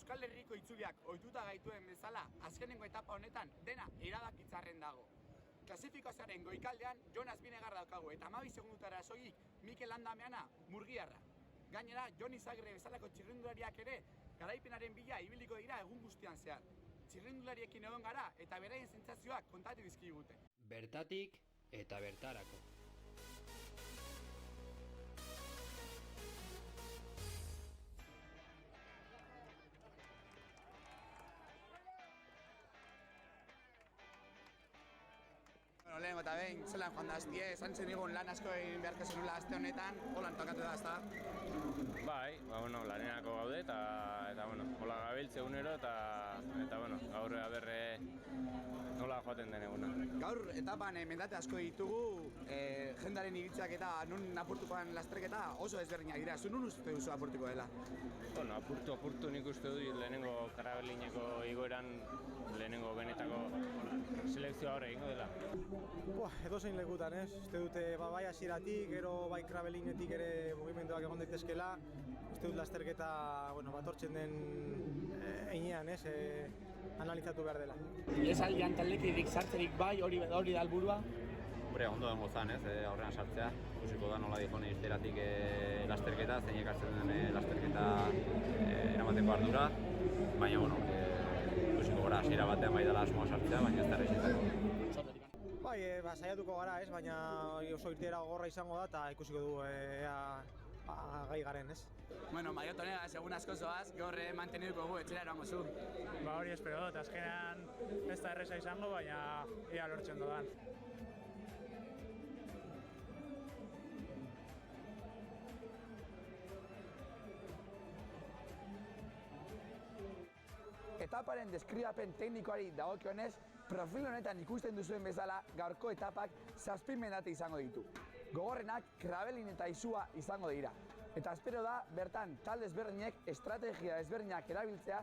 Euskal Herriko itzuliak ohituta gaituen bezala, azkenengo etapa honetan dena erabakitzarren dago. Klasifikazioaren goikaldean Jonas Binegar daukagu eta 12 segundutara soilik Mikel Landameana Murgiarra. Gainera, Jon Izagirre bezalako txirrindulariak ere garaipenaren bila ibiliko dira egun guztian zehar. Txirrindulariekin egon gara eta beraien sentsazioak kontatu dizkigute. Bertatik eta bertarako. Bueno, lehenengo eta behin, zelan joan da aztie, esan zen digun lan asko egin beharko zenula azte honetan, holan tokatu da, ezta? Bai, lanerako gaude eta hola gabiltze egunero eta gaur aberre nola joaten den eguna. Gaur etapan mendate asko ditugu, jendaren iritziak eta nun apurtukoan lasterketa oso ezberdinak dira. Zu nun uste duzu apurtuko dela? Bueno, apurtu nik uste dut lehenengo Karabelineko igoeran lehenengo benetako selekzioa horre egingo dela. Edozein lekutan, ez? Uste dute bai hasieratik, gero bai Krabelinetik ere mugimenduak egon daitezkeela. Uste dut lasterketa batortzen den heinean, ez? Analizatu behar dela. Ihesaldian taldekiderik sartzerik bai, hori da helburua? Ondo dengo zan, ez? Aurrean sartzea. Ikusiko da nola dihon iristeratik lasterketa, zein ekartzen den lasterketa eramateko ardura. Baina, ikusiko gara hasiera batean bai dela asmoa sartzea, baina ez da errexitako. Bai, saiatuko gara, ez? Baina oso irteera gogorra izango da eta ikusiko du gai garen, ez? Bueno, Maiotonega, segun asko zoaz, gaur manteniduko gu, etxera erango zu. Hori espero dut, azkenean ez da erresa izango, baina ea lortzen dodan. Etaparen deskribapen teknikoari dagokionez, profil honetan ikusten duzuen bezala, gaurko etapak 7 mendate izango ditu. Gogorrenak Krabelin eta Izua izango dira. Eta espero da, bertan talde ezberdinek estrategia ezberdinak erabiltzea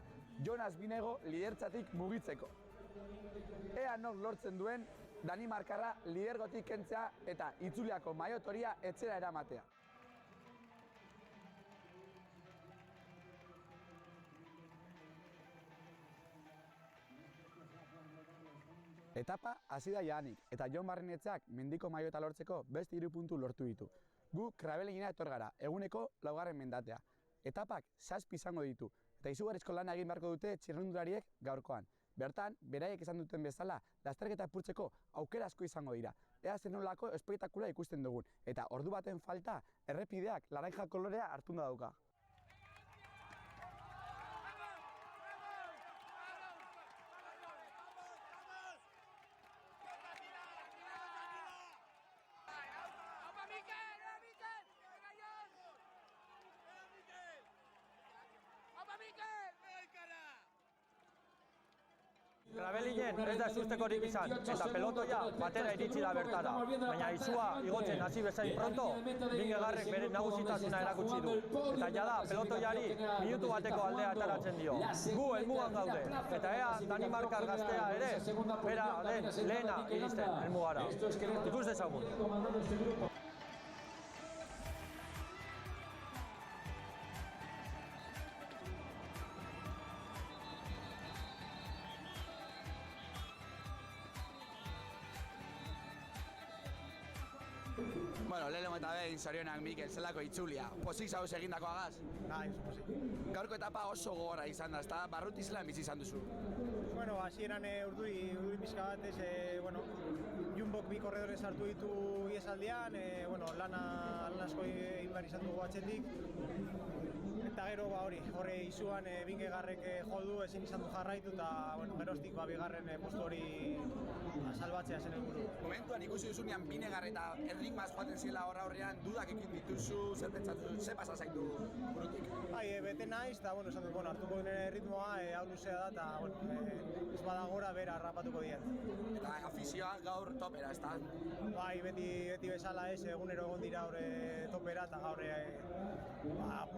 Jonas Binego lidertzatik mugitzeko. Ea nor lortzen duen Danimarkarra lidergotik kentzea eta itzuliako Maiotoria etxera eramatea. Etapa hasi da jadanik, eta Jon Barrenetxeak mendiko maiota lortzeko beste 3 puntu lortu ditu. Gu Krabelinera etor gara, eguneko 4. mendatea. Etapak 7 izango ditu, eta izugarrizko lana egin beharko dute txirrindulariek gaurkoan. Bertan, beraiek esan duten bezala, lasterketa apurtzeko aukera asko izango dira. Ea zer nolako espektakula ikusten dugun, eta ordu baten falta, errepideak laranja kolorea hartunda dauka. Krabelinen ez da ezustekorik izan, eta pelotoia batera iritsi da bertara. Baina Izua igotzen hasi bezain pronto, Binegarrek bere nagusitasuna erakutsi du. Eta jada pelotoiari minutu bateko aldea ateratzen dio. Gu helmugan gaude, eta ea Danimarkar gaztea ere, bera den lehena iristen helmugara. Ikus dezagun. Bueno, lehenengo eta behin zorionak Mikel, zelako itzulia. Pozik zauz egindakoagaz? Bai, oso pozik. Gaurko etapa oso gogorra izan da, ezta? Barruti zelan bizi izan duzu? Bueno, hasieran urduri pixka bat, Jumbok 2 korredore sartu ditu ihesaldian, lan asko egin behar izan dugu atzetik. Eta gero horre Izuan Binegarrek jo du, ezin izan du jarraitu, eta geroztik bigarren postu hori salbatzea zen helburu. Momentuan ikusi duzunean Binegar eta erritmaz joaten zela horrean, dudak ekin dituzu, zer pentsatu, ze pasa zaitu burutik? Bai, bete naiz, eta esan dut, hartuko duen ritmoa, hau luzea da, eta ez bada gora bera harrapatuko diet. Eta afizioa gaur topera, ezta? Bai, beti bezala ez, egunero egon dira topera, eta gaur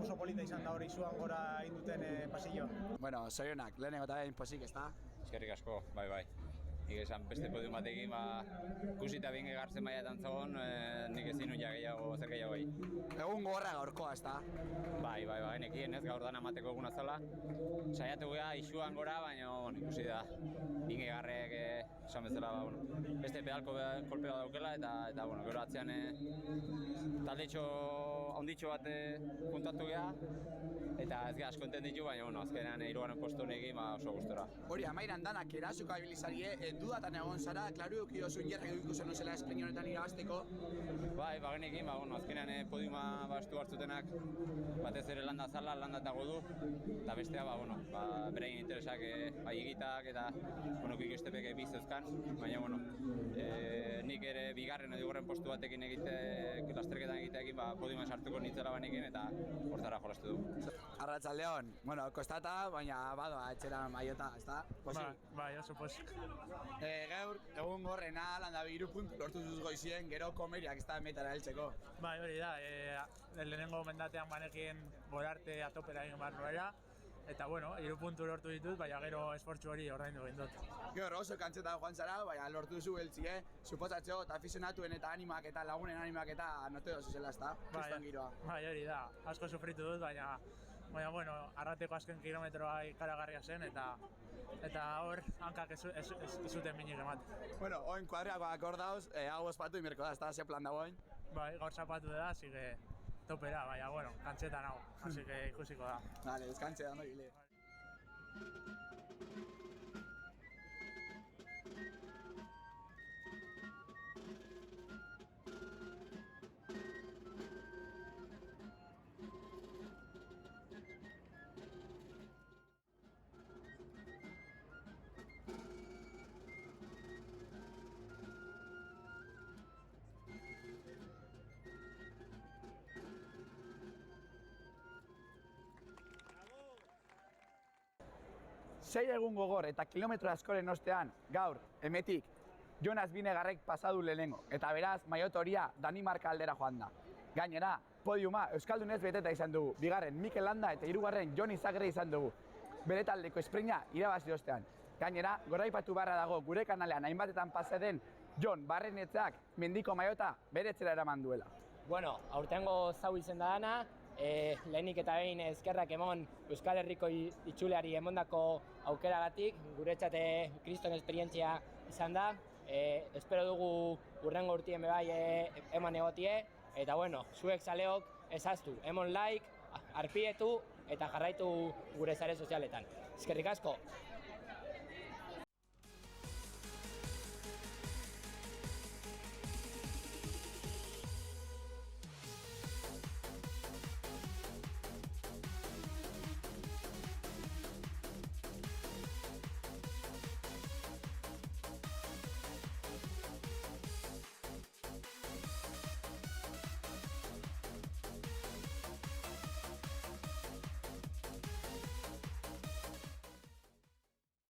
oso polita izan da hori Izuan gora induten pasilloa. Bueno, zorionak, lehenengo eta behin pozik, ezta? Eskerrik asko, bai. Nik esan beste podium batekin, kusita Binegar zen maiatan zegoen, nik ezin nuen zer gehiago egin. Egun gogorra gaurkoa, ezta? Bai, nekien ez gaur dana emateko eguna zela, saiatu gara isuan gora, baina ikusi da Ingegarrek esan bezala beste pedalko kolpe bat daukela eta gero atzean taldetxo handitxo bat puntatu gara eta ez gara asko enten ditu, baina azkenean 3. postu honekin oso gustora. Hori, amairan danak erasuko abilizarie, dudatan egon zara, klaru eduki dozun jerrak edukiko zen zela espleni honetan irabazteko. Bai, bagenekin, azkenean podiuma bastu hartzutenak batez ere landa zala, landa eta godu, eta bestea, berein interesak egitak eta ikustepek bizeuzkan, baina nik ere bigarren edo 2. postu batekin lasterketan egiteekin podiuman sartuko nintzela banekin eta hortara jolastu du. Arratsaldeon, kostata, baina badoa etxera maiota, ezta? Bai, oso posik. Gaur, egun gorrena, landa 3 puntu lortu zuz goizien, gero komeriak ez da metara heltzeko. Bai, hori da, lehenengo mendatean banekin gorarte atopera egin behar nuela, eta 3 puntu lortu ditut, baina gero esfortzu hori ordaindu egin dut. Gero oso kantzeta joan zara, baina lortu zu heltzie, suposatzeo eta afizionatuen eta animak eta lagunen animak eta note dozu zela, ezta? Kriston giroa. Bai, hori da, asko sufritu dut, baina arrateko azken kilometroa ikaragarria zen eta hor hankak ez zuten minik ematen. Oin kuadriakoak hor dauz, hau ospatu imerko da, ez da, ze plan dagoen? Bai, gaur zapatu da, así que topera, baina kantzetan hau, así que ikusiko da. Dale, deskantze da, gile. Sei egun gogor eta kilometro askoren ostean, gaur, hemetik, Jonas Binegarrek pasadu lehenengo, eta beraz, maiot horia Danimarka aldera joan da. Gainera, podiuma Euskaldunez beteta izan dugu, bigarren Mikel Landa eta 3. Jon Izagirre izan dugu. Bere taldeko esprinta irabazi ostean. Gainera, goraipatu beharra dago gure kanalean hainbatetan pasa den Jon Barrenetxeak mendiko maiota bere etxera eraman duela. Aurtengo zau izen da dana, lehenik eta behin eskerrak emon Euskal Herriko itxuleari emondako aukeragatik, guretzat kriston esperientzia izan da. Espero dugu hurrengo urtien bebai eman egotie, eta zuek zaleok ezaztu, emon like, arpietu eta jarraitu gure sare sozialetan. Eskerrik asko!